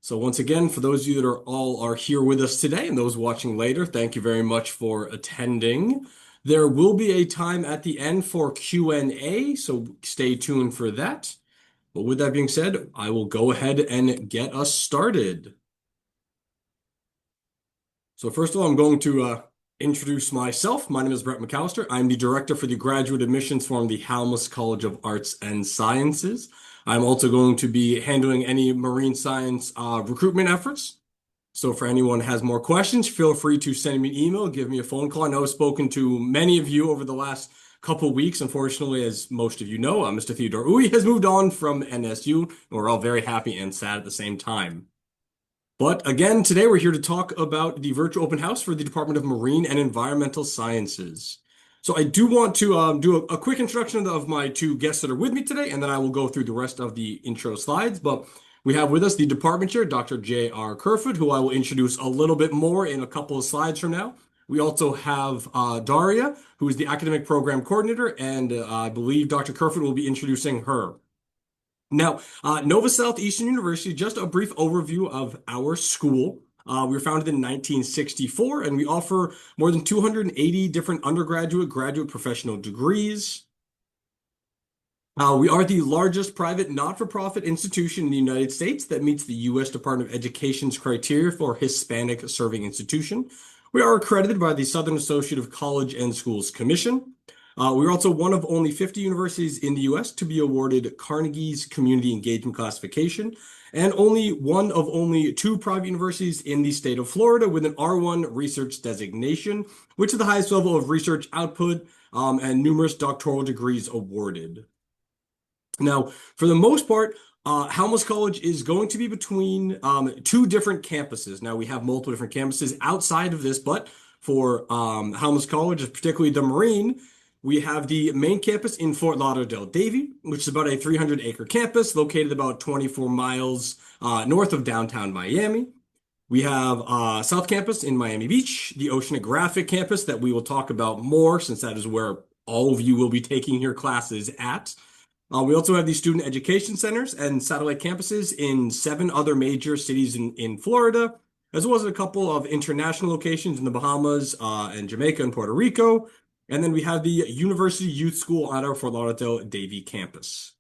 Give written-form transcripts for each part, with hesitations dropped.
So once again, for those of you that are here with us today and those watching later, thank you very much for attending. There will be a time at the end for Q&A, so stay tuned for that. But with that being said, I will go ahead and get us started. So first of all, I'm going to introduce myself. My name is Brett McAllister. I'm the director for the graduate admissions from the Halmos College of Arts and Sciences. I'm also going to be handling any marine science recruitment efforts. So for anyone who has more questions, feel free to send me an email, give me a phone call. I know I've spoken to many of you over the last couple of weeks. Unfortunately, as most of you know, Mr. Theodore Uy has moved on from NSU, and we're all very happy and sad at the same time. But again, today we're here to talk about the virtual open house for the Department of Marine and Environmental Sciences. So I do want to do a quick introduction of my two guests that are with me today, and then I will go through the rest of the intro slides. But we have with us the department chair, Dr. J.R. Kerfoot, who I will introduce a little bit more in a couple of slides from now. We also have Daria, who is the academic program coordinator, and I believe Dr. Kerfoot will be introducing her. Now, Nova Southeastern University, just a brief overview of our school. We were founded in 1964, and we offer more than 280 different undergraduate, graduate, professional degrees. We are the largest private not-for-profit institution in the United States that meets the U.S. Department of Education's criteria for Hispanic serving institution. We are accredited by the Southern Associate of College and Schools Commission. We're also one of only 50 universities in the U.S. to be awarded Carnegie's Community Engagement Classification, and one of only two private universities in the state of Florida with an R1 research designation, which is the highest level of research output, and numerous doctoral degrees awarded. Now, for the most part, Halmos College is going to be between two different campuses. Now, we have multiple different campuses outside of this, but for Halmos College, particularly the Marine, we have the main campus in Fort Lauderdale-Davie, which is about a 300-acre campus located about 24 miles north of downtown Miami. We have South Campus in Miami Beach, the Oceanographic campus that we will talk about more since that is where all of you will be taking your classes at. We also have the student education centers and satellite campuses in 7 other major cities in Florida, as well as a couple of international locations in the Bahamas and Jamaica and Puerto Rico. And then we have the University Youth School at our Fort Lauderdale-Davie campus.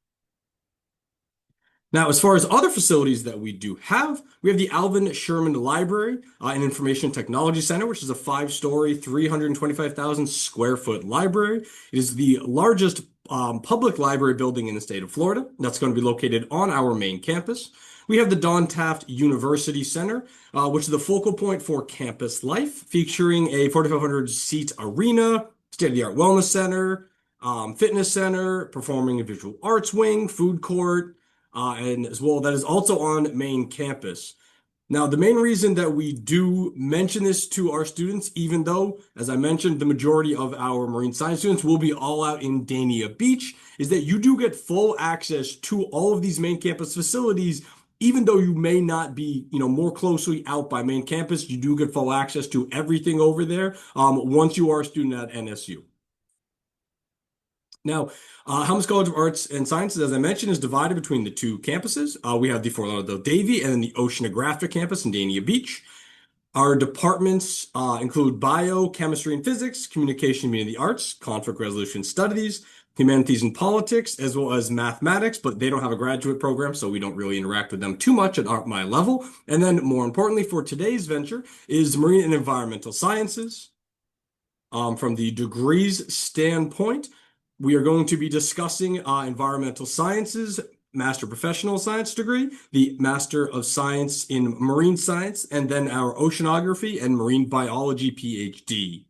Now, as far as other facilities that we do have, we have the Alvin Sherman Library and Information Technology Center, which is a 5-story, 325,000 square foot library. It is the largest public library building in the state of Florida. That's going to be located on our main campus. We have the Don Taft University Center, which is the focal point for campus life, featuring a 4,500 seat arena, state-of-the-art wellness center, fitness center, performing and visual arts wing, food court, and as well, that is also on main campus. Now, the main reason that we do mention this to our students, even though, as I mentioned, the majority of our marine science students will be all out in Dania Beach, is that you do get full access to all of these main campus facilities. Even though you may not be, more closely out by main campus, you do get full access to everything over there once you are a student at NSU. Now, Halmos College of Arts and Sciences, as I mentioned, is divided between the two campuses. We have the Fort Lauderdale-Davie and then the Oceanographic campus in Dania Beach. Our departments include bio, chemistry and physics, communication, media and the arts, conflict resolution studies, humanities and politics, as well as mathematics, but they don't have a graduate program, so we don't really interact with them too much at my level. And then more importantly for today's venture is marine and environmental sciences. From the degrees standpoint, we are going to be discussing environmental sciences, Master Professional Science degree, the Master of Science in Marine Science, and then our Oceanography and Marine Biology PhD.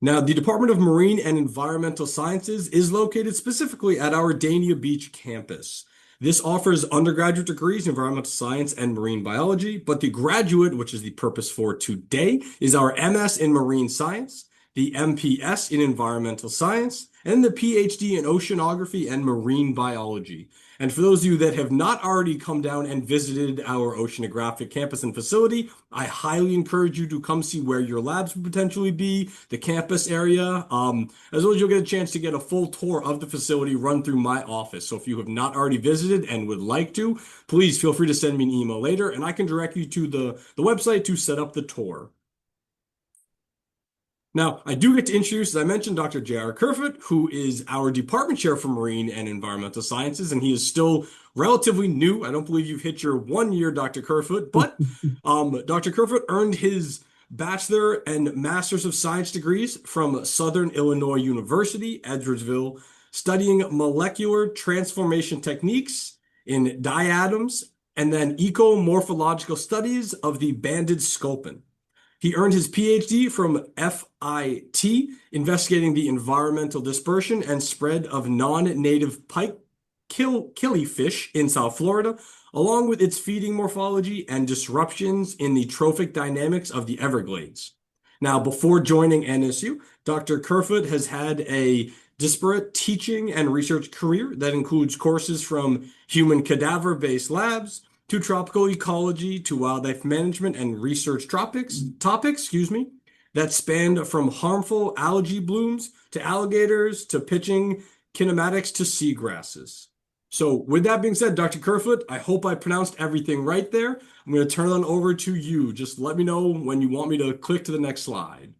Now, the Department of Marine and Environmental Sciences is located specifically at our Dania Beach campus. This offers undergraduate degrees in environmental science and marine biology, but the graduate, which is the purpose for today, is our MS in marine science, the MPS in environmental science, and the PhD in oceanography and marine biology. And for those of you that have not already come down and visited our oceanographic campus and facility, I highly encourage you to come see where your labs would potentially be, the campus area, as well as you'll get a chance to get a full tour of the facility run through my office. So if you have not already visited and would like to, please feel free to send me an email later, and I can direct you to the website to set up the tour. Now, I do get to introduce, as I mentioned, Dr. J.R. Kerfoot, who is our department chair for marine and environmental sciences, and he is still relatively new. I don't believe you've hit your 1 year, Dr. Kerfoot, but Dr. Kerfoot earned his bachelor and master's of science degrees from Southern Illinois University, Edwardsville, studying molecular transformation techniques in diatoms and then ecomorphological studies of the banded sculpin. He earned his PhD from FIT, investigating the environmental dispersion and spread of non-native pike killifish in South Florida, along with its feeding morphology and disruptions in the trophic dynamics of the Everglades. Now, before joining NSU, Dr. Kerfoot has had a disparate teaching and research career that includes courses from human cadaver-based labs to tropical ecology, to wildlife management and research topics, that spanned from harmful algae blooms to alligators to pitching kinematics to seagrasses. So with that being said, Dr. Kerfoot, I hope I pronounced everything right there. I'm going to turn it on over to you. Just let me know when you want me to click to the next slide.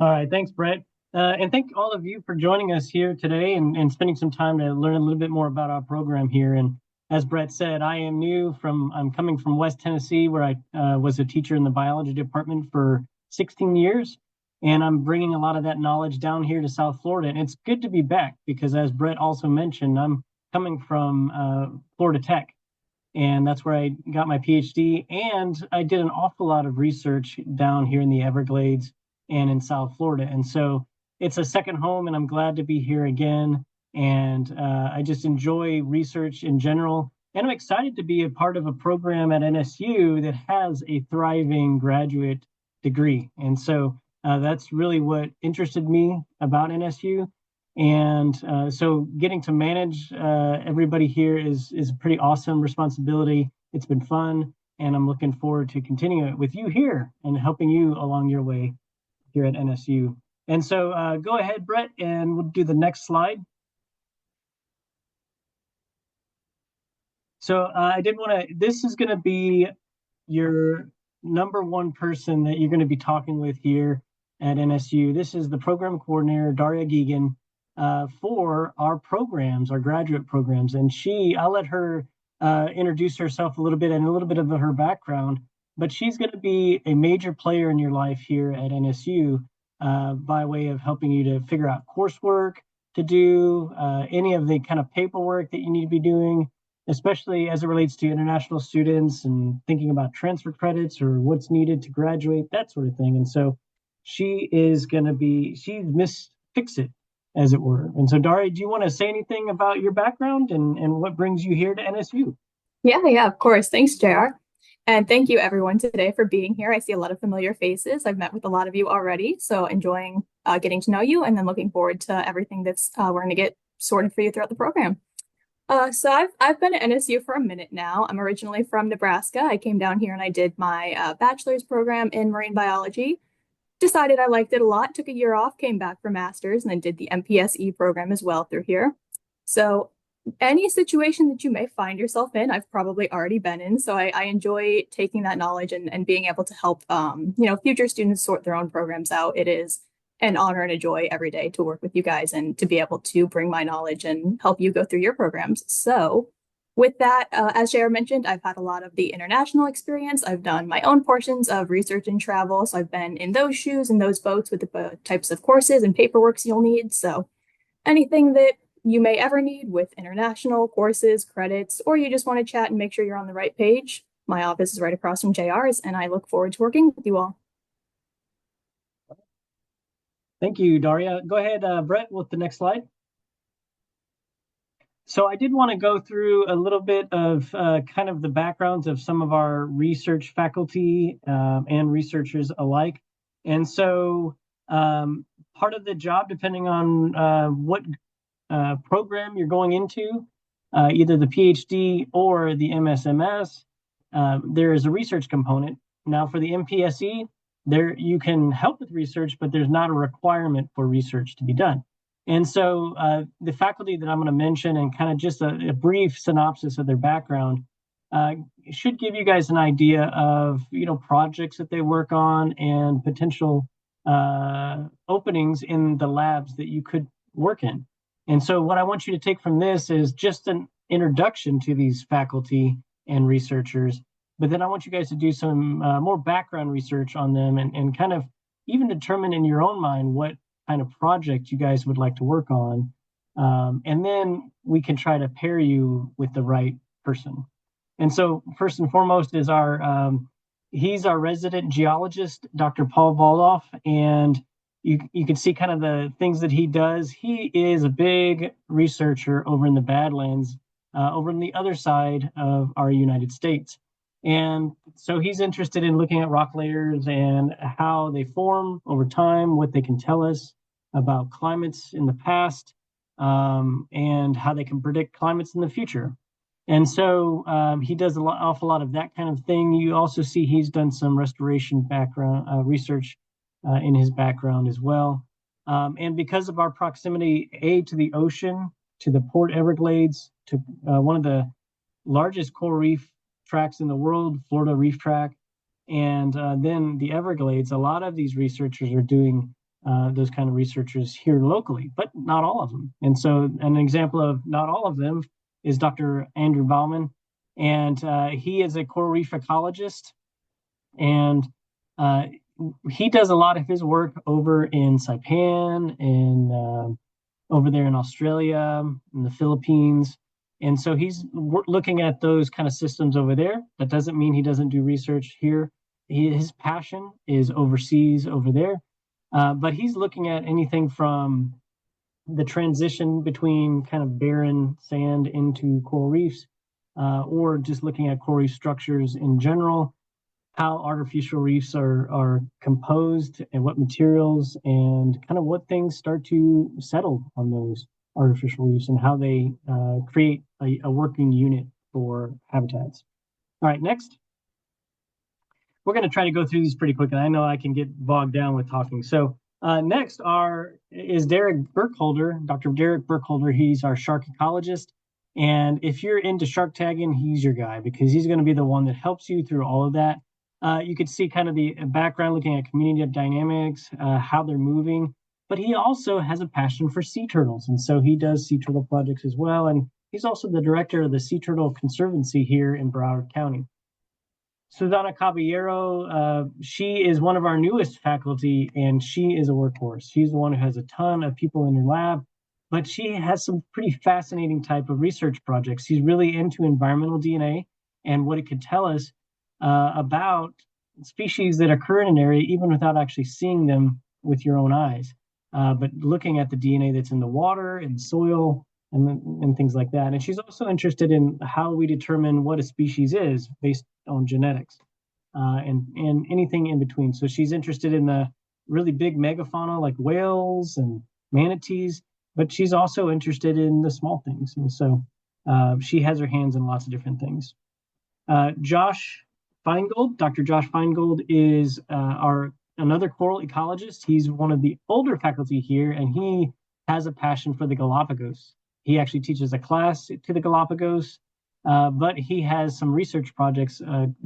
All right, thanks, Brett. And thank all of you for joining us here today and spending some time to learn a little bit more about our program here. And as Brett said, I'm coming from West Tennessee, where I was a teacher in the biology department for 16 years. And I'm bringing a lot of that knowledge down here to South Florida. And it's good to be back because, as Brett also mentioned, I'm coming from Florida Tech. And that's where I got my PhD. And I did an awful lot of research down here in the Everglades and in South Florida. And so it's a second home, and I'm glad to be here again. And I just enjoy research in general. And I'm excited to be a part of a program at NSU that has a thriving graduate degree. And so that's really what interested me about NSU. And so getting to manage everybody here is a pretty awesome responsibility. It's been fun, and I'm looking forward to continuing it with you here and helping you along your way here at NSU. And so go ahead, Brett, and we'll do the next slide. So I did want to, this is going to be your number one person that you're going to be talking with here at NSU. This is the program coordinator, Daria Geegan, for our programs, our graduate programs. And I'll let her introduce herself a little bit and a little bit of her background, but she's going to be a major player in your life here at NSU by way of helping you to figure out coursework to do, any of the kind of paperwork that you need to be doing, especially as it relates to international students and thinking about transfer credits or what's needed to graduate, that sort of thing. And so she's Miss Fix-It, as it were. And so, Daria, do you want to say anything about your background and what brings you here to NSU? Yeah, of course. Thanks, JR. And thank you everyone today for being here. I see a lot of familiar faces. I've met with a lot of you already, so enjoying getting to know you and then looking forward to everything that's we're going to get sorted for you throughout the program. So I've been at NSU for a minute now. I'm originally from Nebraska. I came down here and I did my bachelor's program in marine biology. Decided I liked it a lot, took a year off, came back for master's, and then did the MPSE program as well through here. So any situation that you may find yourself in, I've probably already been in. So I enjoy taking that knowledge and being able to help future students sort their own programs out. It is an honor and a joy every day to work with you guys and to be able to bring my knowledge and help you go through your programs. So with that, as JR mentioned, I've had a lot of the international experience. I've done my own portions of research and travel. So I've been in those shoes and those boats with the types of courses and paperwork you'll need. So anything that you may ever need with international courses, credits, or you just want to chat and make sure you're on the right page, my office is right across from JR's, and I look forward to working with you all. Thank you, Daria. Go ahead, Brett, with the next slide. So I did want to go through a little bit of kind of the backgrounds of some of our research faculty and researchers alike. And so part of the job, depending on what program you're going into, either the PhD or the MSMS, there is a research component. Now for the MPSE, there you can help with research, but there's not a requirement for research to be done. And so the faculty that I'm going to mention and kind of just a brief synopsis of their background should give you guys an idea of projects that they work on and potential openings in the labs that you could work in. And so what I want you to take from this is just an introduction to these faculty and researchers, but then I want you guys to do some more background research on them and kind of even determine in your own mind what kind of project you guys would like to work on. And then we can try to pair you with the right person. And so first and foremost is he's our resident geologist, Dr. Paul Voloff, and you can see kind of the things that he does. He is a big researcher over in the Badlands, over on the other side of our United States. And so he's interested in looking at rock layers and how they form over time, what they can tell us about climates in the past, and how they can predict climates in the future. And so he does awful lot of that kind of thing. You also see he's done some restoration background research in his background as well. And because of our proximity, to the ocean, to the Port Everglades, to one of the largest coral reef tracts in the world, Florida Reef Tract, and then the Everglades, a lot of these researchers are doing those kind of researchers here locally, but not all of them. And so an example of not all of them is Dr. Andrew Bauman, and he is a coral reef ecologist, and he does a lot of his work over in Saipan and over there in Australia, in the Philippines. And so he's looking at those kind of systems over there. That doesn't mean he doesn't do research here. His passion is overseas over there, but he's looking at anything from the transition between kind of barren sand into coral reefs, or just looking at coral reef structures in general, how artificial reefs are composed and what materials and kind of what things start to settle on those artificial reefs and how they create a working unit for habitats. All right, next. We're going to try to go through these pretty quickly. I know I can get bogged down with talking. So next is Derek Burkholder, Dr. Derek Burkholder. He's our shark ecologist. And if you're into shark tagging, he's your guy because he's going to be the one that helps you through all of that. You could see kind of the background looking at community dynamics, how they're moving. But he also has a passion for sea turtles. And so he does sea turtle projects as well. And he's also the director of the Sea Turtle Conservancy here in Broward County. Susana Caballero, she is one of our newest faculty, and she is a workhorse. She's the one who has a ton of people in her lab, but she has some pretty fascinating type of research projects. She's really into environmental DNA and what it could tell us about species that occur in an area, even without actually seeing them with your own eyes, but looking at the DNA that's in the water and soil and things like that. And she's also interested in how we determine what a species is based on genetics and anything in between. So she's interested in the really big megafauna like whales and manatees, but she's also interested in the small things. And so she has her hands in lots of different things. Josh Feingold, Dr. Josh Feingold is another coral ecologist. He's one of the older faculty here, and he has a passion for the Galapagos. He actually teaches a class to the Galapagos, but he has some research projects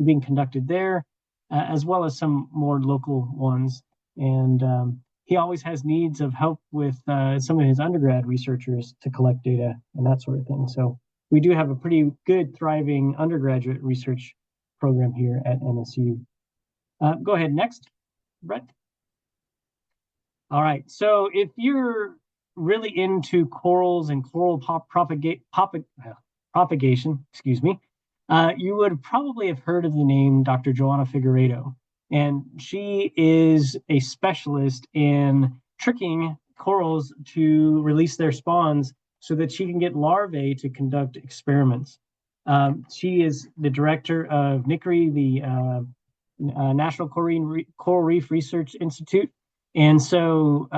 being conducted there, as well as some more local ones. And he always has needs of help with some of his undergrad researchers to collect data and that sort of thing. So we do have a pretty good, thriving undergraduate research program here at NSU. Go ahead, next, Brett. All right, so if you're really into corals and coral propagation, you would probably have heard of the name Dr. Joanna Figueiredo. And she is a specialist in tricking corals to release their spawns so that she can get larvae to conduct experiments. She is the director of NICRI, the National Coral Reef Research Institute. And so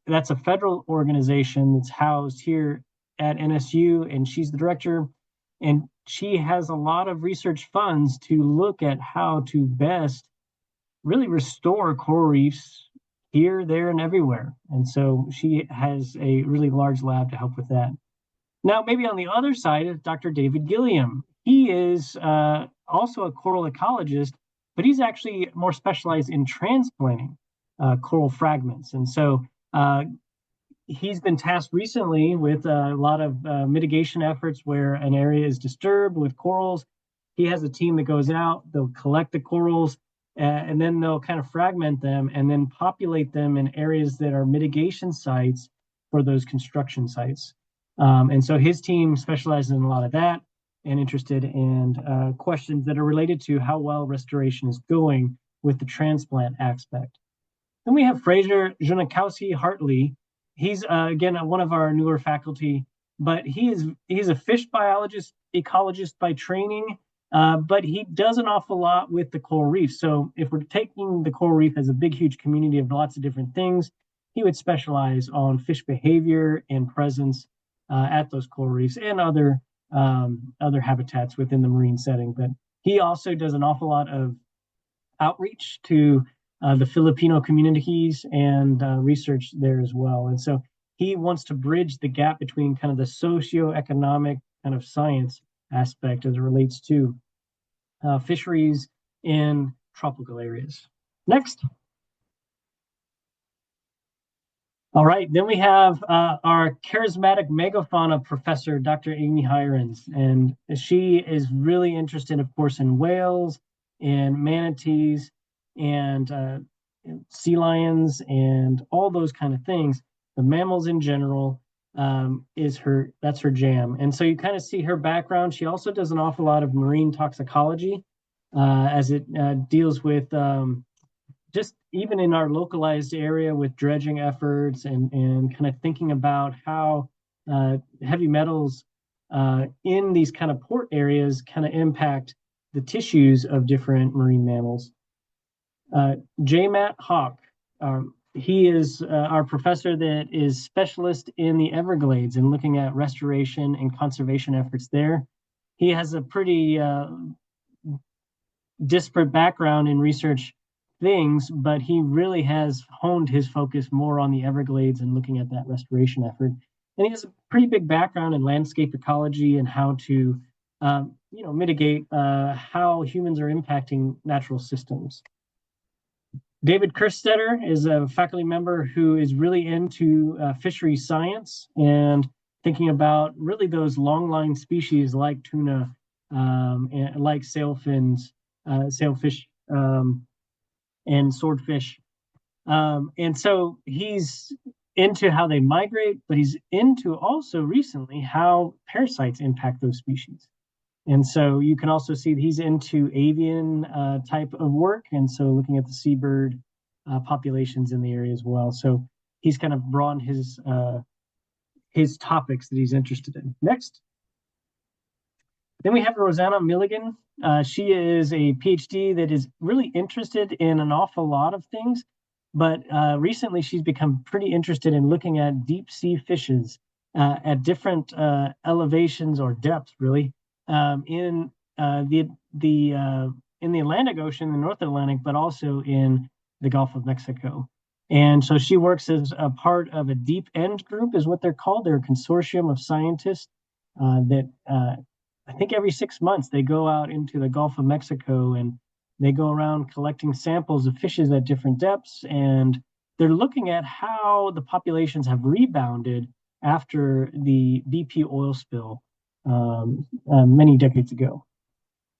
that's a federal organization that's housed here at NSU, and she's the director. And she has a lot of research funds to look at how to best really restore coral reefs here, there, and everywhere. And so she has a really large lab to help with that. Now, maybe on the other side is Dr. David Gilliam. He is also a coral ecologist, but he's actually more specialized in transplanting coral fragments. And so he's been tasked recently with a lot of mitigation efforts where an area is disturbed with corals. He has a team that goes out, they'll collect the corals, and then they'll kind of fragment them and then populate them in areas that are mitigation sites for those construction sites. And so his team specializes in a lot of that and interested in questions that are related to how well restoration is going with the transplant aspect. Then we have Fraser Junakowski Hartley. He's again one of our newer faculty, but he's a fish biologist, ecologist by training, but he does an awful lot with the coral reef. So if we're taking the coral reef as a big, huge community of lots of different things, he would specialize on fish behavior and presence at those coral reefs and other habitats within the marine setting. But he also does an awful lot of outreach to the Filipino communities and research there as well. And so he wants to bridge the gap between kind of the socioeconomic kind of science aspect as it relates to fisheries in tropical areas. Next. All right, then we have our charismatic megafauna professor, Dr. Amy Hirons, and she is really interested, of course, in whales and manatees and sea lions and all those kind of things. The mammals in general that's her jam. And so you kind of see her background. She also does an awful lot of marine toxicology as it deals with just even in our localized area with dredging efforts and kind of thinking about how heavy metals in these kind of port areas kind of impact the tissues of different marine mammals. J. Matt Hawk, he is our professor that is specialist in the Everglades and looking at restoration and conservation efforts there. He has a pretty disparate background in research things, but he really has honed his focus more on the Everglades and looking at that restoration effort. And he has a pretty big background in landscape ecology and how to, mitigate how humans are impacting natural systems. David Kerstetter is a faculty member who is really into fishery science and thinking about really those long-line species like tuna, and like sailfish, and swordfish. And so he's into how they migrate, but he's into also recently how parasites impact those species. And so you can also see that he's into avian type of work. And so looking at the seabird populations in the area as well. So he's kind of broadened his topics that he's interested in. Next. Then we have Rosanna Milligan. She is a PhD that is really interested in an awful lot of things, but recently she's become pretty interested in looking at deep sea fishes at different elevations or depths, really, in the Atlantic Ocean, the North Atlantic, but also in the Gulf of Mexico. And so she works as a part of a deep end group, is what they're called. They're a consortium of scientists that I think every 6 months they go out into the Gulf of Mexico and they go around collecting samples of fishes at different depths. And they're looking at how the populations have rebounded after the BP oil spill many decades ago.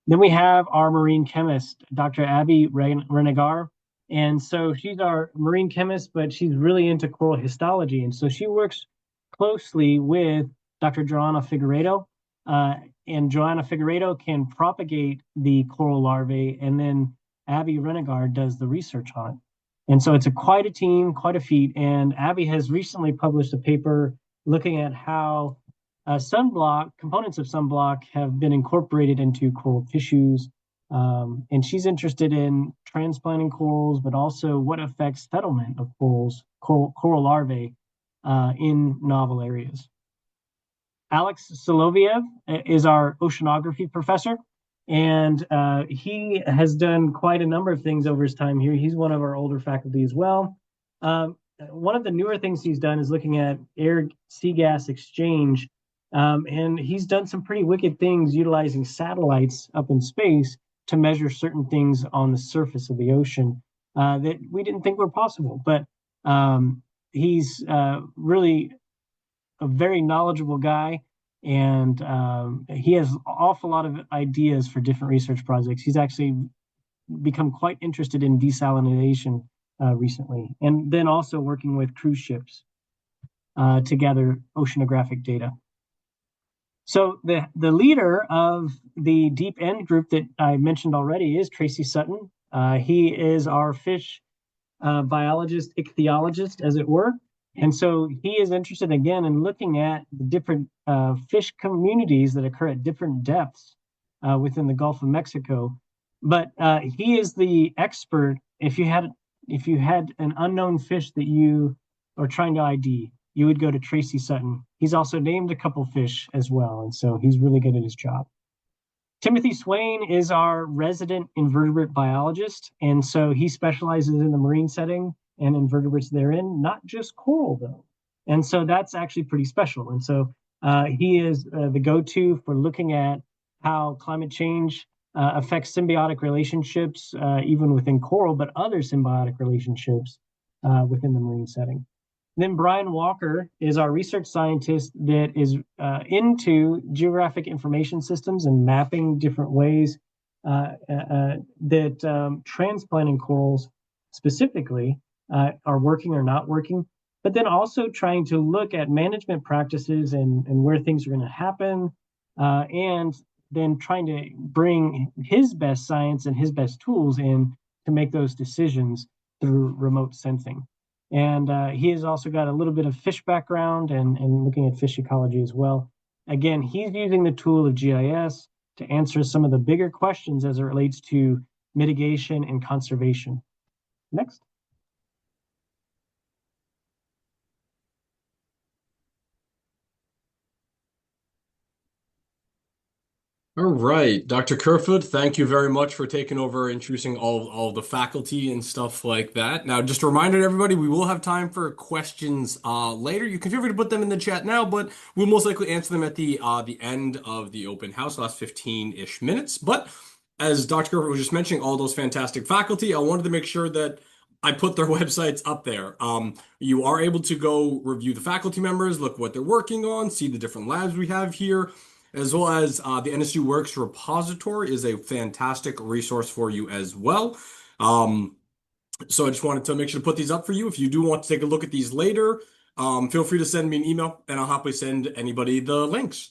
Then we have our marine chemist, Dr. Abby Renegar. And so she's our marine chemist, but she's really into coral histology. And so she works closely with Dr. Joanna Figueiredo. And Joanna Figueiredo can propagate the coral larvae, and then Abby Renegar does the research on it. And so it's quite a team, quite a feat. And Abby has recently published a paper looking at how components of sunblock have been incorporated into coral tissues. And she's interested in transplanting corals, but also what affects settlement of coral larvae in novel areas. Alex Soloviev is our oceanography professor, and he has done quite a number of things over his time here. He's one of our older faculty as well. One of the newer things he's done is looking at air-sea gas exchange, and he's done some pretty wicked things utilizing satellites up in space to measure certain things on the surface of the ocean that we didn't think were possible. But he's really a very knowledgeable guy, and he has an awful lot of ideas for different research projects. He's actually become quite interested in desalination recently, and then also working with cruise ships to gather oceanographic data. So the leader of the Deep End group that I mentioned already is Tracy Sutton. He is our fish biologist, ichthyologist, as it were. And so he is interested again in looking at the different fish communities that occur at different depths within the Gulf of Mexico. But he is the expert. If you had an unknown fish that you are trying to ID, you would go to Tracy Sutton. He's also named a couple fish as well, and so he's really good at his job. Timothy Swain is our resident invertebrate biologist, and so he specializes in the marine setting and invertebrates therein, not just coral though. And so that's actually pretty special. And so he is the go-to for looking at how climate change affects symbiotic relationships, even within coral, but other symbiotic relationships within the marine setting. Then Brian Walker is our research scientist that is into geographic information systems and mapping different ways that transplanting corals specifically are working or not working, but then also trying to look at management practices and where things are going to happen, and then trying to bring his best science and his best tools in to make those decisions through remote sensing. And he has also got a little bit of fish background and looking at fish ecology as well. Again, he's using the tool of GIS to answer some of the bigger questions as it relates to mitigation and conservation. Next. All right, Dr. Kerfoot, thank you very much for taking over, introducing all the faculty and stuff like that. Now, just a reminder to everybody, we will have time for questions later. You can feel free to put them in the chat now, but we'll most likely answer them at the end of the open house, the last 15-ish minutes. But as Dr. Kerfoot was just mentioning, all those fantastic faculty, I wanted to make sure that I put their websites up there. You are able to go review the faculty members, look what they're working on, see the different labs we have here, as well as the NSU Works repository is a fantastic resource for you as well. So I just wanted to make sure to put these up for you. If you do want to take a look at these later, feel free to send me an email and I'll happily send anybody the links.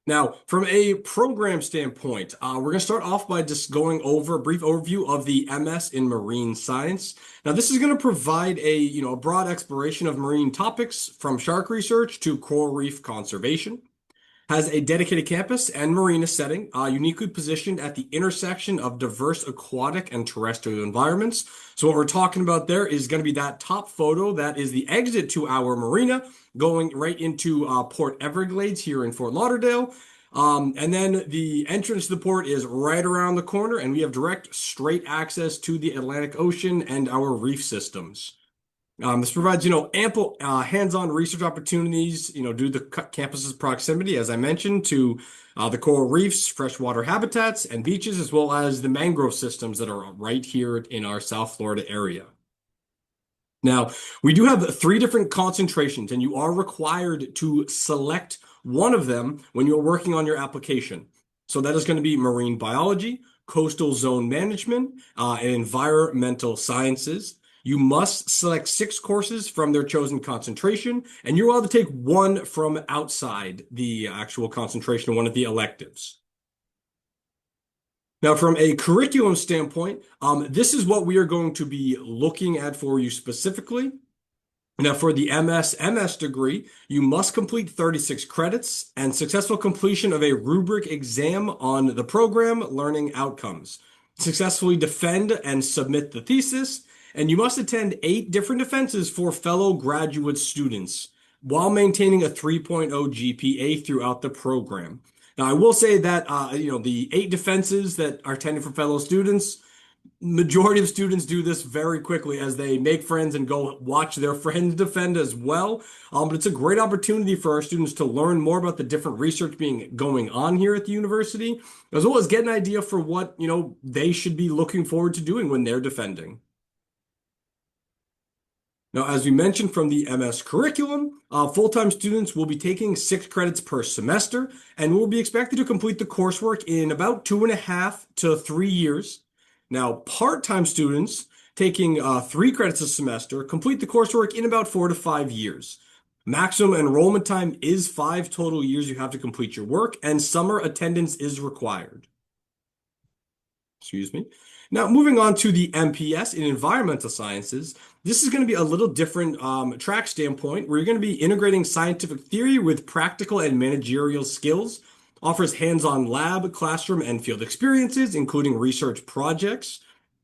Now, from a program standpoint, we're going to start off by just going over a brief overview of the MS in Marine Science. Now, this is going to provide a broad exploration of marine topics from shark research to coral reef conservation. Has a dedicated campus and marina setting, uniquely positioned at the intersection of diverse aquatic and terrestrial environments. So what we're talking about there is going to be that top photo. That is the exit to our marina, going right into Port Everglades here in Fort Lauderdale. And then the entrance to the port is right around the corner, and we have direct, straight access to the Atlantic Ocean and our reef systems. This provides, ample hands-on research opportunities, due to the campus's proximity, as I mentioned, to the coral reefs, freshwater habitats, and beaches, as well as the mangrove systems that are right here in our South Florida area. Now, we do have 3 different concentrations, and you are required to select one of them when you're working on your application. So that is going to be marine biology, coastal zone management, and environmental sciences. You must select 6 courses from their chosen concentration, and you're allowed to take 1 from outside the actual concentration, one of the electives. Now, from a curriculum standpoint, this is what we are going to be looking at for you specifically. Now, for the MS degree, you must complete 36 credits and successful completion of a rubric exam on the program learning outcomes. Successfully defend and submit the thesis, and you must attend 8 different defenses for fellow graduate students. while maintaining a 3.0 GPA throughout the program. Now, I will say that the 8 defenses that are intended for fellow students, majority of students do this very quickly as they make friends and go watch their friends defend as well. But it's a great opportunity for our students to learn more about the different research going on here at the university, as well as get an idea for what, they should be looking forward to doing when they're defending. Now, as we mentioned from the MS curriculum, full-time students will be taking 6 credits per semester and will be expected to complete the coursework in about 2.5 to 3 years. Now, part-time students taking 3 credits a semester complete the coursework in about 4 to 5 years. Maximum enrollment time is 5 total years you have to complete your work, and summer attendance is required. Excuse me. Now, moving on to the MPS in environmental sciences, this is going to be a little different track standpoint where you're going to be integrating scientific theory with practical and managerial skills, offers hands-on lab, classroom, and field experiences, including research projects.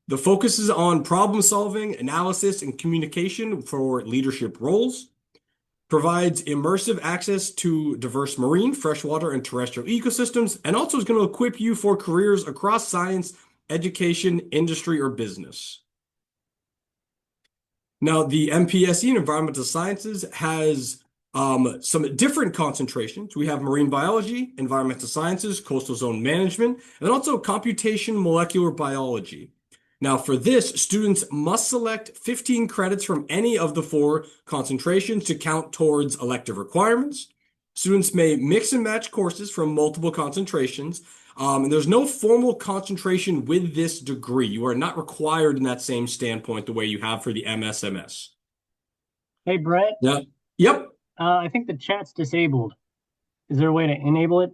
The focus is on problem solving, analysis, and communication for leadership roles. Provides immersive access to diverse marine, freshwater, and terrestrial ecosystems, and also is going to equip you for careers across science, education, industry, or business. Now, the MPSE in environmental sciences has some different concentrations. We have marine biology, environmental sciences, coastal zone management, and also computation molecular biology. Now, for this, students must select 15 credits from any of the 4 concentrations to count towards elective requirements. Students may mix and match courses from multiple concentrations, and there's no formal concentration with this degree. You are not required in that same standpoint the way you have for the MSMS. Hey, Brett. Yeah. Yep. I think the chat's disabled. Is there a way to enable it?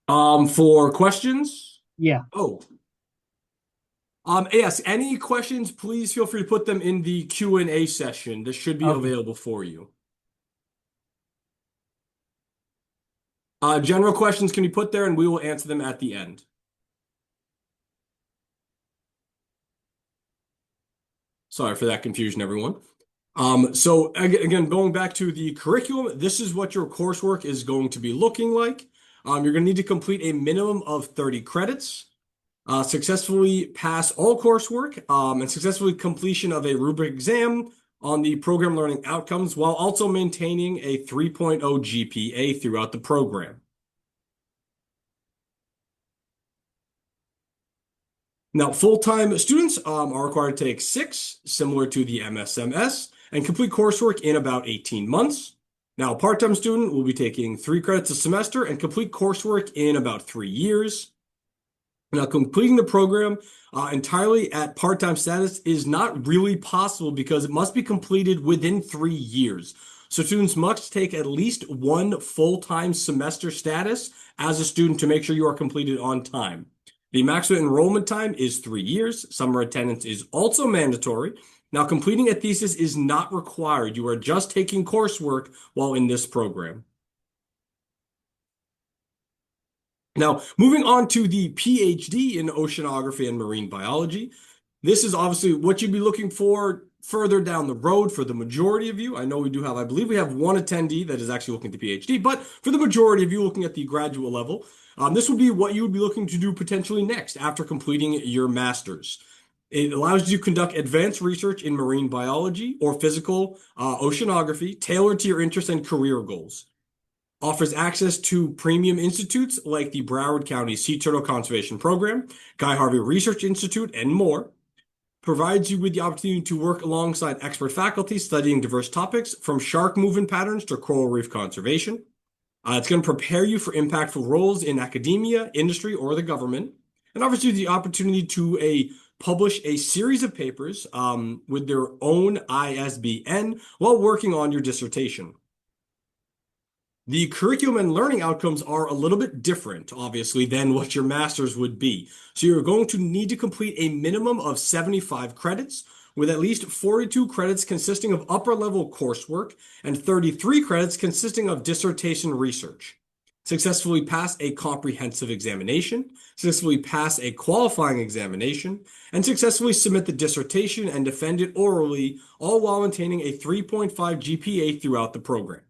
For questions? Yeah. Oh. Yes, any questions, please feel free to put them in the Q&A session. This should be available for you. General questions can be put there and we will answer them at the end. Sorry for that confusion, everyone. So again, going back to the curriculum, this is what your coursework is going to be looking like. You're going to need to complete a minimum of 30 credits, successfully pass all coursework, and successfully completion of a rubric exam on the program learning outcomes while also maintaining a 3.0 GPA throughout the program. Now, full-time students are required to take 6, similar to the MSMS, and complete coursework in about 18 months. Now, a part-time student will be taking 3 credits a semester and complete coursework in about 3 years. Now, completing the program entirely at part-time status is not really possible because it must be completed within 3 years. So students must take at least 1 full-time semester status as a student to make sure you are completed on time. The maximum enrollment time is 3 years. Summer attendance is also mandatory. Now, completing a thesis is not required. You are just taking coursework while in this program. Now, moving on to the PhD in oceanography and marine biology. This is obviously what you'd be looking for further down the road for the majority of you. I know I believe we have 1 attendee that is actually looking at the PhD, but for the majority of you looking at the graduate level, this would be what you would be looking to do potentially next after completing your master's. It allows you to conduct advanced research in marine biology or physical oceanography tailored to your interests and career goals. Offers access to premium institutes like the Broward County Sea Turtle Conservation Program, Guy Harvey Research Institute, and more. Provides you with the opportunity to work alongside expert faculty studying diverse topics from shark movement patterns to coral reef conservation. It's going to prepare you for impactful roles in academia, industry, or the government, and offers you the opportunity to publish a series of papers with their own ISBN while working on your dissertation. The curriculum and learning outcomes are a little bit different, obviously, than what your master's would be. So you're going to need to complete a minimum of 75 credits, with at least 42 credits consisting of upper-level coursework and 33 credits consisting of dissertation research. successfully pass a comprehensive examination, successfully pass a qualifying examination, and successfully submit the dissertation and defend it orally, all while maintaining a 3.5 GPA throughout the program.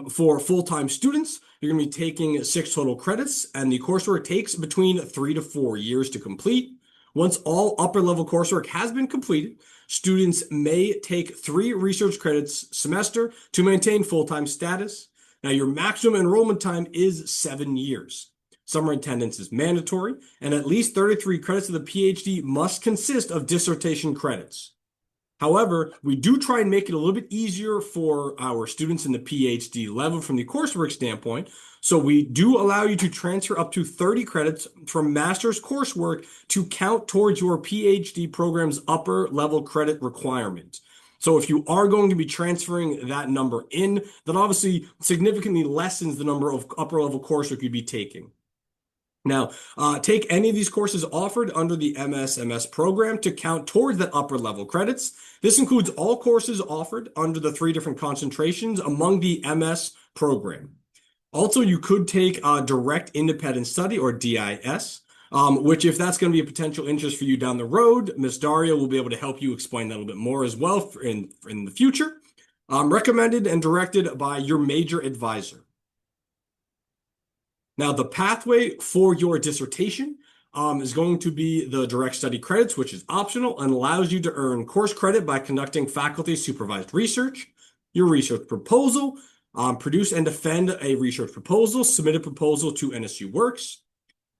For full-time students, you're going to be taking 6 total credits, and the coursework takes between 3 to 4 years to complete. Once all upper-level coursework has been completed, students may take 3 research credits semester to maintain full-time status. Now, your maximum enrollment time is 7 years. Summer attendance is mandatory, and at least 33 credits of the PhD must consist of dissertation credits. However, we do try and make it a little bit easier for our students in the PhD level from the coursework standpoint. So we do allow you to transfer up to 30 credits from master's coursework to count towards your PhD program's upper level credit requirement. So if you are going to be transferring that number in, that obviously significantly lessens the number of upper level coursework you'd be taking. Now, take any of these courses offered under the MS program to count towards that upper level credits. This includes all courses offered under the 3 different concentrations among the MS program. Also, you could take direct independent study, or DIS, which, if that's going to be a potential interest for you down the road, Ms. Daria will be able to help you explain that a little bit more as well in the future. Recommended and directed by your major advisor. Now, the pathway for your dissertation is going to be the direct study credits, which is optional and allows you to earn course credit by conducting faculty supervised research. Your research proposal, produce and defend a research proposal, submit a proposal to NSU Works.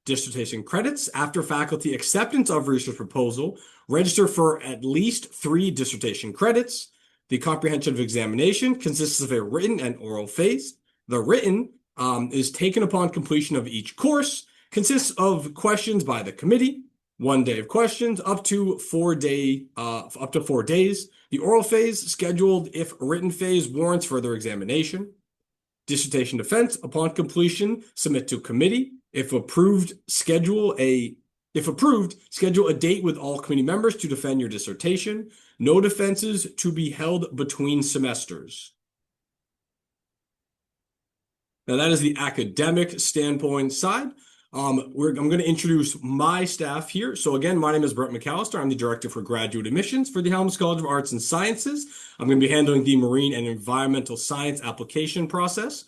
Dissertation credits, after faculty acceptance of research proposal, register for at least 3 dissertation credits. The comprehensive examination consists of a written and oral phase. The written is taken upon completion of each course, consists of questions by the committee, 1 day of questions, up to 4 days. The oral phase scheduled if written phase warrants further examination. Dissertation defense, upon completion, submit to committee. If approved, schedule a date with all committee members to defend your dissertation. No defenses to be held between semesters. Now, that is the academic standpoint side. I'm going to introduce my staff here. So again, my name is Brett McAllister. I'm the Director for Graduate Admissions for the Halmos College of Arts and Sciences. I'm going to be handling the Marine and Environmental Science application process.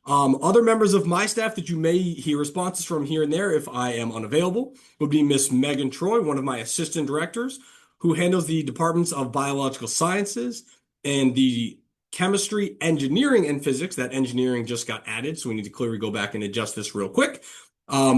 Other members of my staff that you may hear responses from here and there if I am unavailable would be Miss Megan Troy, one of my assistant directors, who handles the departments of Biological Sciences and the Chemistry, Engineering, and Physics. That engineering just got added, so we need to clearly go back and adjust this real quick.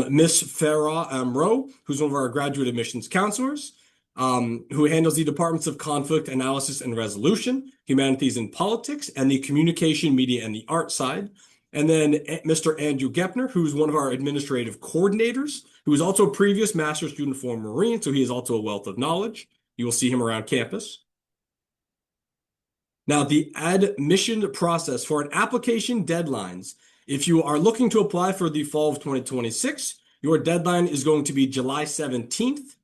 Miss Farah Rowe, who's one of our graduate admissions counselors, who handles the departments of Conflict Analysis and Resolution, Humanities and Politics, and the Communication, Media, and the Art side. And then Mr. Andrew Gepner, who's one of our administrative coordinators, who is also a previous master's student for Marine, so he is also a wealth of knowledge. You will see him around campus. Now, the admission process for an application deadlines. If you are looking to apply for the fall of 2026, your deadline is going to be July 17th.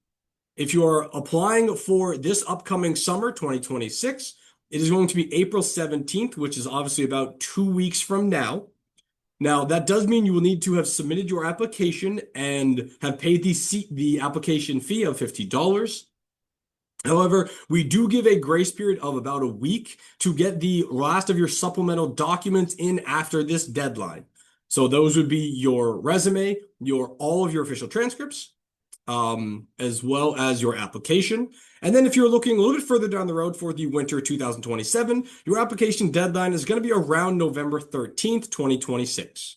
If you are applying for this upcoming summer, 2026, it is going to be April 17th, which is obviously about 2 weeks from now. Now, that does mean you will need to have submitted your application and have paid the application fee of $50. However, we do give a grace period of about a week to get the last of your supplemental documents in after this deadline. So those would be your resume, all of your official transcripts, as well as your application. And then if you're looking a little bit further down the road for the winter 2027, your application deadline is going to be around November 13th, 2026.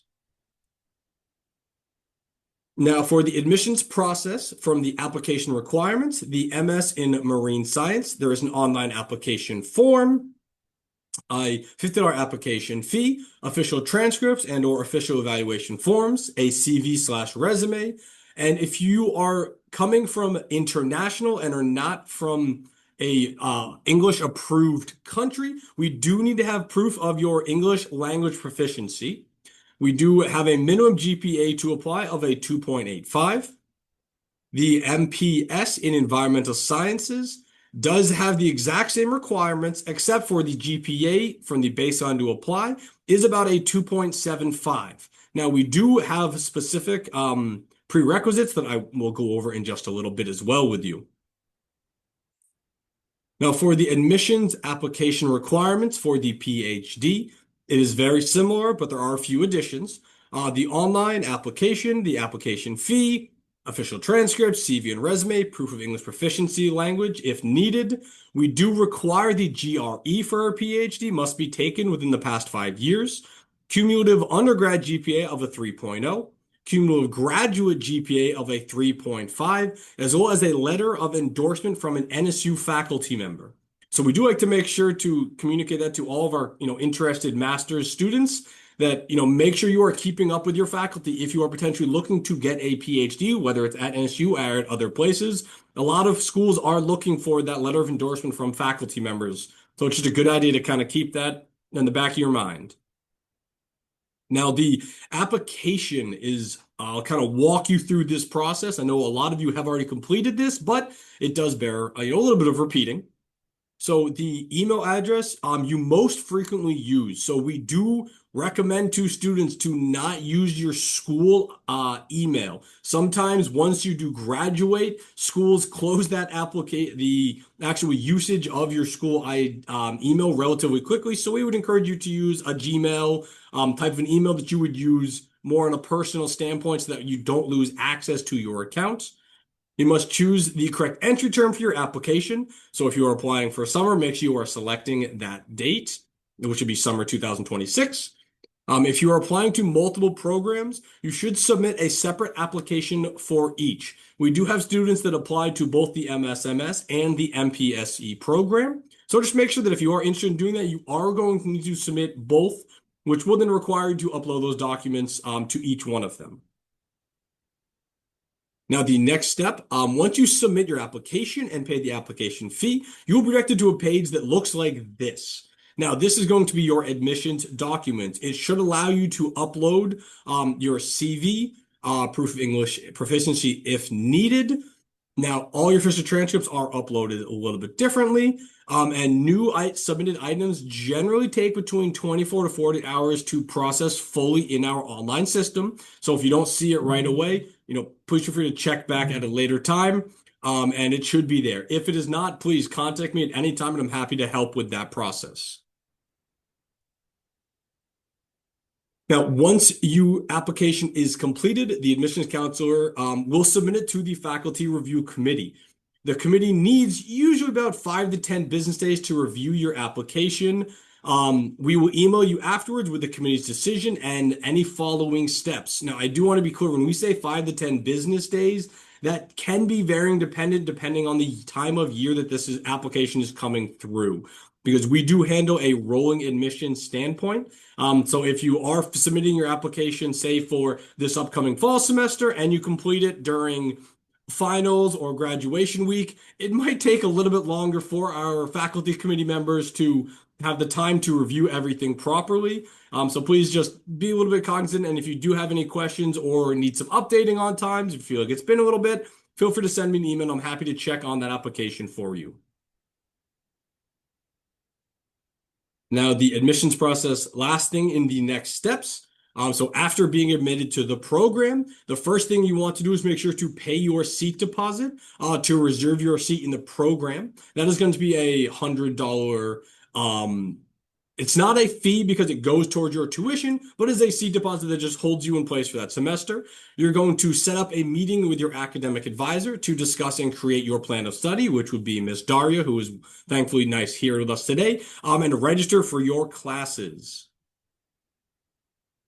Now, for the admissions process from the application requirements, the MS in Marine Science, there is an online application form, a $50 application fee, official transcripts and or official evaluation forms, a CV/resume. And if you are coming from international and are not from a English approved country, we do need to have proof of your English language proficiency. We do have a minimum GPA to apply of a 2.85. The MPS in Environmental Sciences does have the exact same requirements, except for the GPA from the baseline to apply is about a 2.75. Now, we do have specific prerequisites that I will go over in just a little bit as well with you. Now, for the admissions application requirements for the PhD, it is very similar, but there are a few additions. The online application, the application fee, official transcripts, CV and resume, proof of English proficiency language if needed. We do require the GRE for our PhD must be taken within the past 5 years. Cumulative undergrad GPA of a 3.0. Cumulative graduate GPA of a 3.5, as well as a letter of endorsement from an NSU faculty member. So we do like to make sure to communicate that to all of our, interested master's students that, make sure you are keeping up with your faculty if you are potentially looking to get a PhD, whether it's at NSU or at other places. A lot of schools are looking for that letter of endorsement from faculty members. So it's just a good idea to kind of keep that in the back of your mind. Now, the application is, I'll kind of walk you through this process. I know a lot of you have already completed this, but it does bear a little bit of repeating. So the email address you most frequently use. So we do recommend to students to not use your school email. Sometimes once you do graduate, schools close that the actual usage of your school email relatively quickly. So we would encourage you to use a Gmail type of an email that you would use more on a personal standpoint so that you don't lose access to your account. You must choose the correct entry term for your application. So if you are applying for summer, make sure you are selecting that date, which would be summer 2026. If you are applying to multiple programs, you should submit a separate application for each. We do have students that apply to both the MSMS and the MPSE program. So just make sure that if you are interested in doing that, you are going to need to submit both, which will then require you to upload those documents to each one of them. Now, the next step, once you submit your application and pay the application fee, you will be directed to a page that looks like this. Now, this is going to be your admissions document. It should allow you to upload your CV, proof of English proficiency if needed. Now, all your official transcripts are uploaded a little bit differently, and new submitted items generally take between 24 to 40 hours to process fully in our online system. So if you don't see it right away, please feel free to check back at a later time, and it should be there. If it is not, please contact me at any time, and I'm happy to help with that process. Now, once your application is completed, the admissions counselor will submit it to the faculty review committee. The committee needs usually about 5 to 10 business days to review your application. We will email you afterwards with the committee's decision and any following steps. Now, I do want to be clear, when we say 5 to 10 business days, that can be varying depending on the time of year that this application is coming through, because we do handle a rolling admission standpoint. So if you are submitting your application, say for this upcoming fall semester, and you complete it during finals or graduation week, it might take a little bit longer for our faculty committee members to have the time to review everything properly. So please just be a little bit cognizant. And if you do have any questions or need some updating on times, if you feel like it's been a little bit, feel free to send me an email. I'm happy to check on that application for you. Now, the admissions process, last thing in the next steps. So after being admitted to the program, the first thing you want to do is make sure to pay your seat deposit to reserve your seat in the program. That is going to be a $100. It's not a fee because it goes towards your tuition, but is a seat deposit that just holds you in place for that semester. You're going to set up a meeting with your academic advisor to discuss and create your plan of study, which would be Miss Daria, who is thankfully nice here with us today, and register for your classes.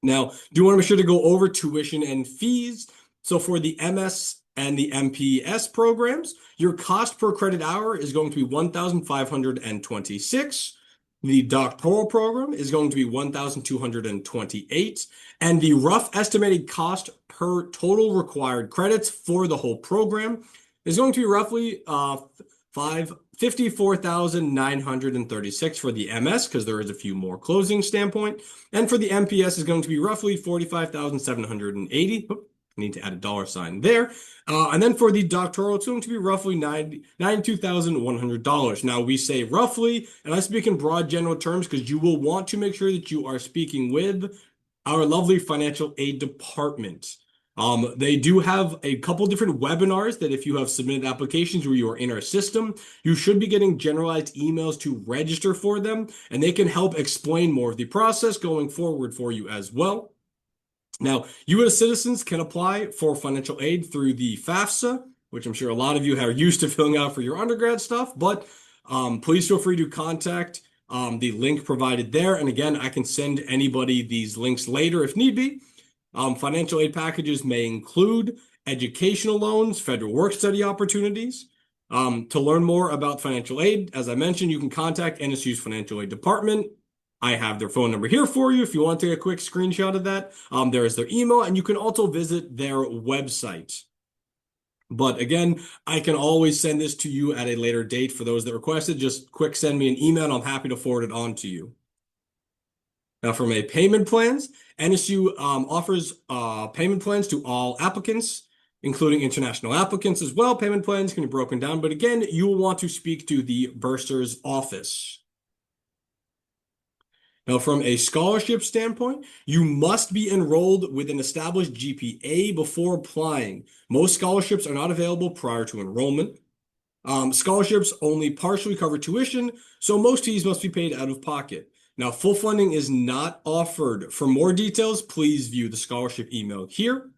Now, do want to make sure to go over tuition and fees. So for the MS and the MPS programs, your cost per credit hour is going to be 1,526. The doctoral program is going to be 1,228, and the rough estimated cost per total required credits for the whole program is going to be roughly 54,936 for the MS, because there is a few more closing standpoint, and for the MPS is going to be roughly 45,780. Need to add a dollar sign there. And then for the doctoral, it's going to be roughly $92,100. Now, we say roughly, and I speak in broad general terms because you will want to make sure that you are speaking with our lovely financial aid department. They do have a couple different webinars that if you have submitted applications or you are in our system, you should be getting generalized emails to register for them, and they can help explain more of the process going forward for you as well. Now, U.S. citizens can apply for financial aid through the FAFSA, which I'm sure a lot of you are used to filling out for your undergrad stuff, but please feel free to contact the link provided there. And again, I can send anybody these links later if need be. Financial aid packages may include educational loans, federal work study opportunities. To learn more about financial aid, as I mentioned, you can contact NSU's financial aid department. I have their phone number here for you if you want to take a quick screenshot of that. There is their email, and you can also visit their website. But again, I can always send this to you at a later date for those that requested. Just quick send me an email, and I'm happy to forward it on to you. Now, from a payment plans, NSU offers payment plans to all applicants, including international applicants as well. Payment plans can be broken down, but again, you will want to speak to the bursar's office. Now, from a scholarship standpoint, you must be enrolled with an established GPA before applying. Most scholarships are not available prior to enrollment. Scholarships only partially cover tuition, so most fees must be paid out of pocket. Now, full funding is not offered. For more details, please view the scholarship email here.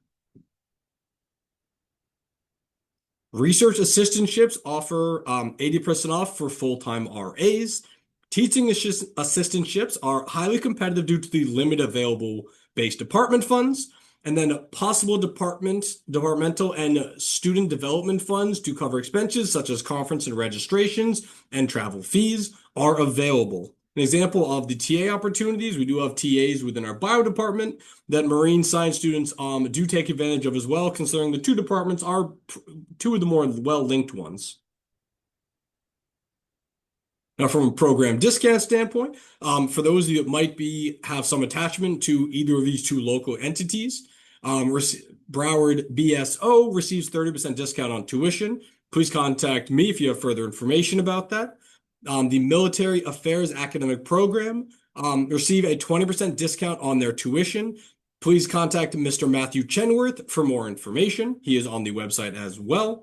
Research assistantships offer 80% off for full-time RAs. Teaching assistantships are highly competitive due to the limited available base department funds, and then possible departmental and student development funds to cover expenses such as conference and registrations and travel fees are available. An example of the TA opportunities, we do have TAs within our bio department that marine science students do take advantage of as well, considering the two departments are two of the more well-linked ones. Now, from a program discount standpoint, for those of you that might have some attachment to either of these two local entities, Broward BSO receives 30% discount on tuition. Please contact me if you have further information about that. The Military Affairs Academic Program receive a 20% discount on their tuition. Please contact Mr. Matthew Chenworth for more information. He is on the website as well.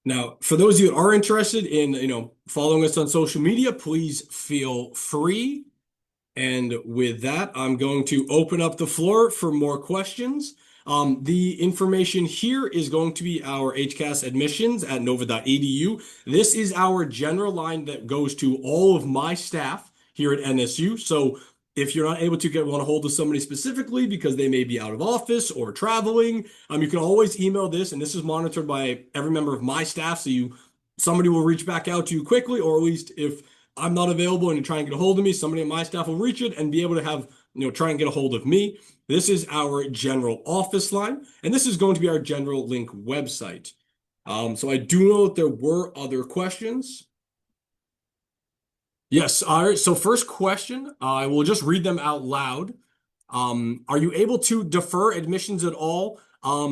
Now, for those of you that are interested in, following us on social media, please feel free. And with that, I'm going to open up the floor for more questions. The information here is going to be our HCAS admissions at nova.edu. This is our general line that goes to all of my staff here at NSU. So if you're not able to get a hold of somebody specifically because they may be out of office or traveling, you can always email this, and this is monitored by every member of my staff. So somebody will reach back out to you quickly, or at least if I'm not available and you try and get a hold of me, somebody on my staff will reach it and be able to try and get a hold of me. This is our general office line, and this is going to be our general link website. So I do know that there were other questions. Yes. All right. So first question, I will just read them out loud. Are you able to defer admissions at all?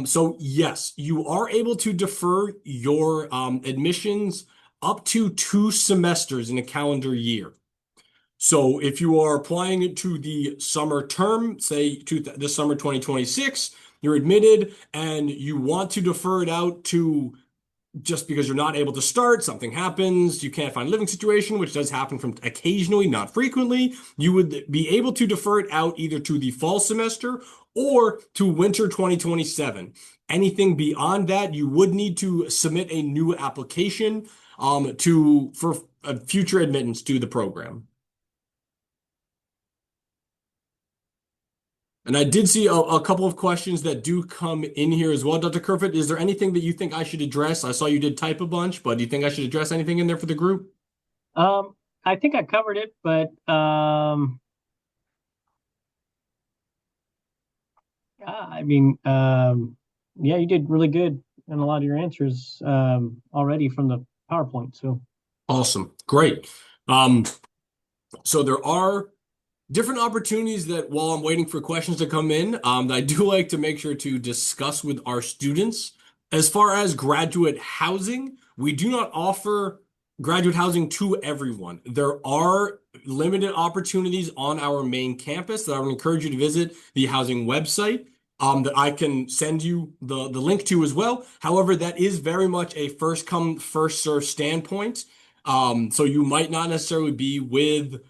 So yes, you are able to defer your admissions up to 2 semesters in a calendar year. So if you are applying to the summer term, say this summer 2026, you're admitted and you want to defer it out to just because you're not able to start, something happens, you can't find a living situation, which does happen from occasionally, not frequently, you would be able to defer it out either to the fall semester or to winter 2027. Anything beyond that, you would need to submit a new application for future admittance to the program. And I did see a couple of questions that do come in here as well. Dr. Kerfoot, is there anything that you think I should address? I saw you did type a bunch, but do you think I should address anything in there for the group? I think I covered it, but yeah, you did really good in a lot of your answers already from the PowerPoint. So awesome. Great. So there are Different opportunities that while I'm waiting for questions to come in, that I do like to make sure to discuss with our students. As far as graduate housing, we do not offer graduate housing to everyone. There are limited opportunities on our main campus that I would encourage you to visit the housing website. That I can send you the link to as well. However, that is very much a first come, first serve standpoint. So you might not necessarily be with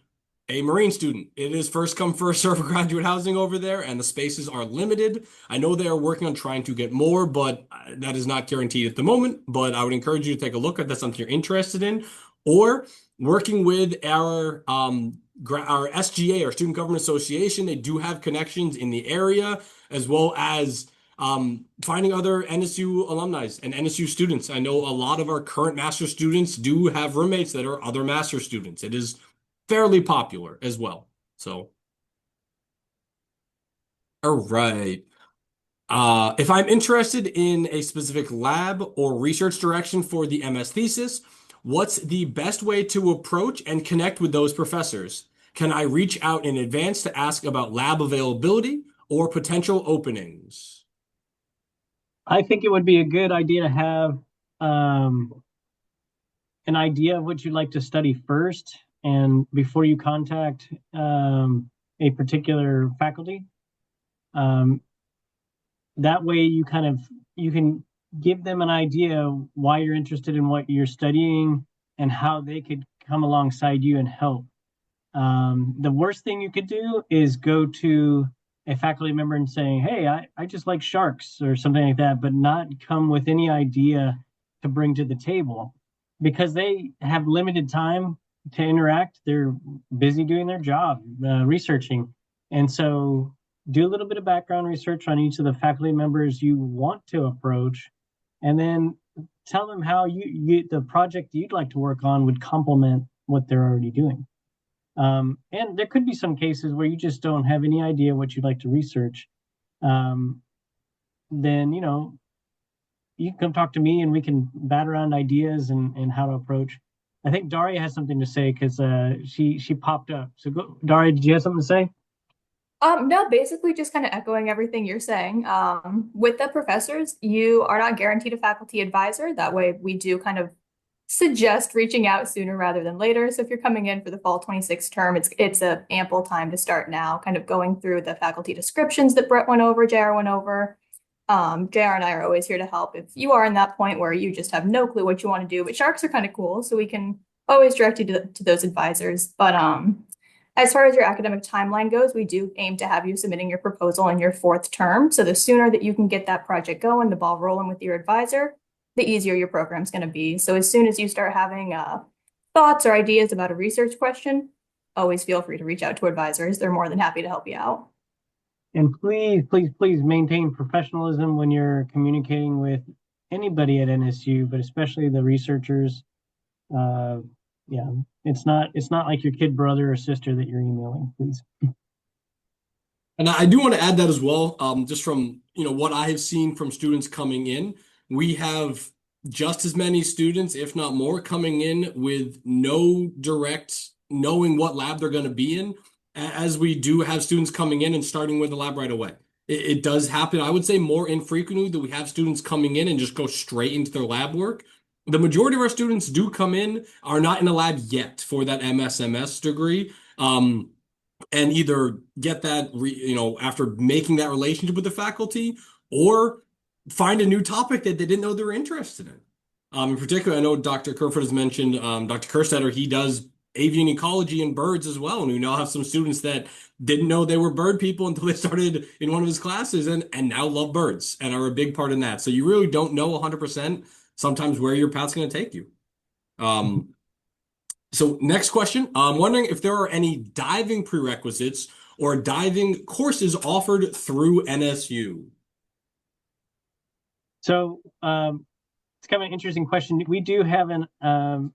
a Marine student. It is first come, first serve graduate housing over there, and the spaces are limited. I know they are working on trying to get more, but that is not guaranteed at the moment. But I would encourage you to take a look at that's something you're interested in, or working with our SGA, our Student Government Association. They do have connections in the area, as well as finding other NSU alumni and NSU students. I know a lot of our current master students do have roommates that are other master students. It is fairly popular as well. So, all right. If I'm interested in a specific lab or research direction for the MS thesis, what's the best way to approach and connect with those professors? Can I reach out in advance to ask about lab availability or potential openings? I think it would be a good idea to have um, an idea of what you'd like to study first, and before you contact a particular faculty. Um, that way you can give them an idea why you're interested in what you're studying and how they could come alongside you and help. The worst thing you could do is go to a faculty member and saying, hey, I just like sharks or something like that, but not come with any idea to bring to the table because they have limited time to interact. They're busy doing their job, researching. And so do a little bit of background research on each of the faculty members you want to approach, and then tell them how the project you'd like to work on would complement what they're already doing. And there could be some cases where you just don't have any idea what you'd like to research. Um, then, you can come talk to me and we can bat around ideas and how to approach. I think Daria has something to say because she popped up. So go, Daria, did you have something to say? No, basically just kind of echoing everything you're saying. With the professors, you are not guaranteed a faculty advisor. That way, we do kind of suggest reaching out sooner rather than later. So if you're coming in for the fall 26 term, it's a ample time to start now, kind of going through the faculty descriptions that Brett went over, JR went over. JR and I are always here to help if you are in that point where you just have no clue what you want to do. But sharks are kind of cool, so we can always direct you to those advisors. But as far as your academic timeline goes, we do aim to have you submitting your proposal in your fourth term. So the sooner that you can get that project going, the ball rolling with your advisor, the easier your program's going to be. So as soon as you start having thoughts or ideas about a research question, always feel free to reach out to advisors. They're more than happy to help you out. And please, please, please maintain professionalism when you're communicating with anybody at NSU, but especially the researchers. Yeah, it's not like your kid brother or sister that you're emailing, please. And I do want to add that as well, just from what I have seen from students coming in, we have just as many students, if not more, coming in with no direct knowing what lab they're going to be in, as we do have students coming in and starting with the lab right away. It does happen. I would say more infrequently that we have students coming in and just go straight into their lab work. The majority of our students do come in, are not in a lab yet for that MSMS degree. And either get that after making that relationship with the faculty, or find a new topic that they didn't know they were interested in. In particular, I know Dr. Kerford has mentioned Dr. Kerstetter. He does avian ecology and birds as well, and we now have some students that didn't know they were bird people until they started in one of his classes, and now love birds and are a big part in that. So you really don't know 100% sometimes where your path's going to take you. So next question, I'm wondering if there are any diving prerequisites or diving courses offered through NSU. So it's kind of an interesting question. We do have an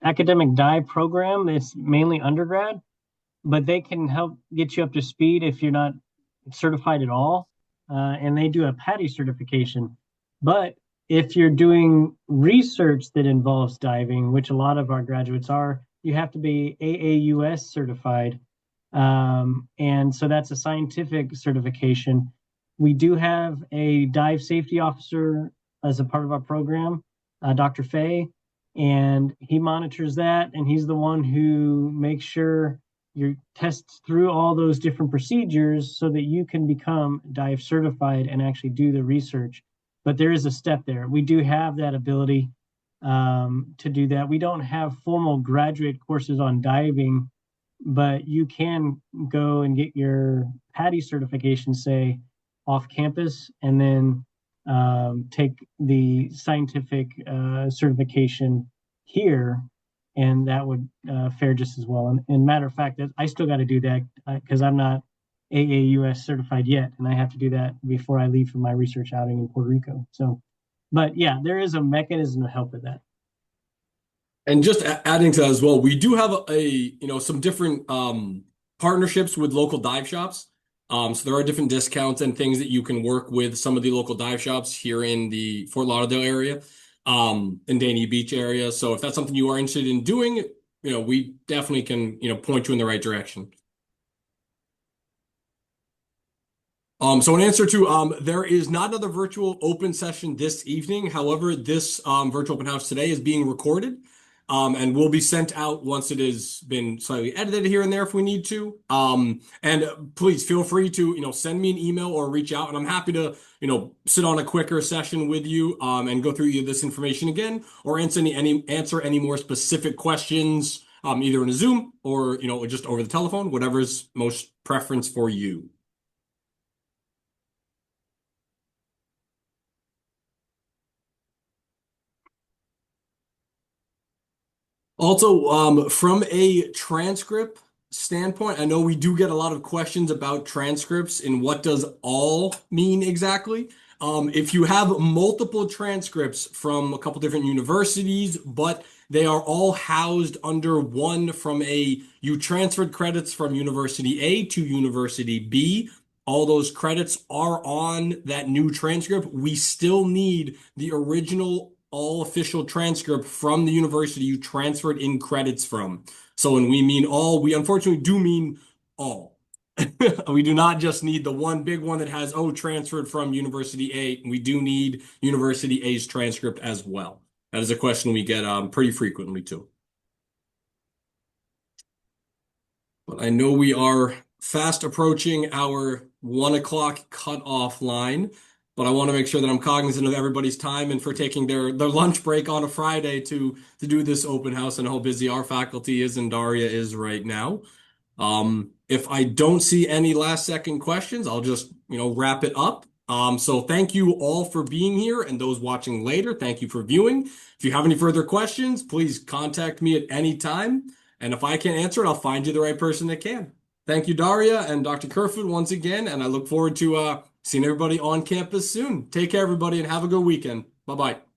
academic dive program that's mainly undergrad, but they can help get you up to speed if you're not certified at all. And they do a PADI certification. But if you're doing research that involves diving, which a lot of our graduates are, you have to be AAUS certified. And so that's a scientific certification. We do have a dive safety officer as a part of our program, Dr. Fay, and he monitors that, and he's the one who makes sure you tests through all those different procedures so that you can become dive certified and actually do the research. But there is a step there. We do have that ability to do that. We don't have formal graduate courses on diving, but you can go and get your PADI certification, say, off campus, and then take the scientific certification here, and that would fare just as well. And matter of fact, I still got to do that because I'm not AAUS certified yet, and I have to do that before I leave for my research outing in Puerto Rico. So, but yeah, there is a mechanism to help with that. And just adding to that as well, we do have some different partnerships with local dive shops. So there are different discounts and things that you can work with some of the local dive shops here in the Fort Lauderdale area, in Dania Beach area. So if that's something you are interested in doing, we definitely can, point you in the right direction. So in answer to, there is not another virtual open session this evening. However, this virtual open house today is being recorded, and will be sent out once it has been slightly edited here and there if we need to. And please feel free to, send me an email or reach out, and I'm happy to, sit on a quicker session with you, and go through this information again, or answer any more specific questions, either in a Zoom or, just over the telephone, whatever's most preference for you. Also, from a transcript standpoint, I know we do get a lot of questions about transcripts and what does all mean exactly. If you have multiple transcripts from a couple different universities, but they are all housed under one you transferred credits from University A to University B, all those credits are on that new transcript. We still need the original all official transcript from the university you transferred in credits from. So when we mean all, we unfortunately do mean all. We do not just need the one big one that has, transferred from University A. We do need University A's transcript as well. That is a question we get pretty frequently too. But I know we are fast approaching our 1 o'clock cutoff line, but I want to make sure that I'm cognizant of everybody's time and for taking their lunch break on a Friday to do this open house and how busy our faculty is and Daria is right now. If I don't see any last second questions, I'll just, wrap it up. So thank you all for being here, and those watching later, thank you for viewing. If you have any further questions, please contact me at any time. And if I can't answer it, I'll find you the right person that can. Thank you, Daria and Dr. Kerfoot, once again, and I look forward to seeing everybody on campus soon. Take care, everybody, and have a good weekend. Bye-bye.